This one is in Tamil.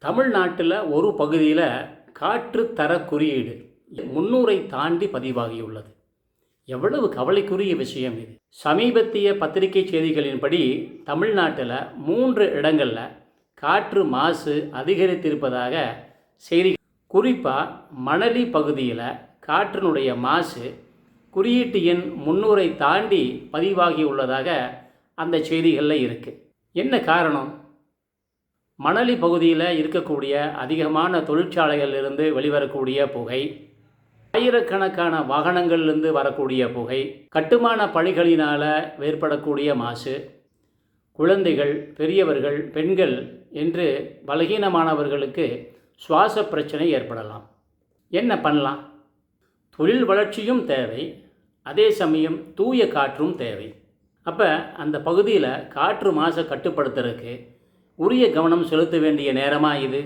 தமிழ்நாட்டில் ஒரு பகுதியில் காற்று தர குறியீடு 300ஐ தாண்டி பதிவாகியுள்ளது. எவ்வளவு கவலைக்குரிய விஷயம் இது. சமீபத்திய பத்திரிகை செய்திகளின்படி தமிழ்நாட்டில் 3 இடங்களில் காற்று மாசு அதிகரித்திருப்பதாக செய்தி. குறிப்பாக மணலி பகுதியில் காற்றினுடைய மாசு குறியீட்டு எண் 300ஐ தாண்டி பதிவாகியுள்ளதாக அந்த செய்திகளில் இருக்குது. என்ன காரணம்? மணலி பகுதியில் இருக்கக்கூடிய அதிகமான தொழிற்சாலைகளிலிருந்து வெளிவரக்கூடிய புகை, ஆயிரக்கணக்கான வாகனங்கள்லேருந்து வரக்கூடிய புகை, கட்டுமான பணிகளினால் ஏற்படக்கூடிய மாசு, குழந்தைகள், பெரியவர்கள், பெண்கள் என்று பலகீனமானவர்களுக்கு சுவாச பிரச்சனை ஏற்படலாம். என்ன பண்ணலாம்? தொழில் வளர்ச்சியும் தேவை, அதே சமயம் தூய காற்றும் தேவை. அப்போ அந்த பகுதியில் காற்று மாசை கட்டுப்படுத்துறதுக்கு உரிய கவனம் செலுத்த வேண்டிய நேரமாக இது.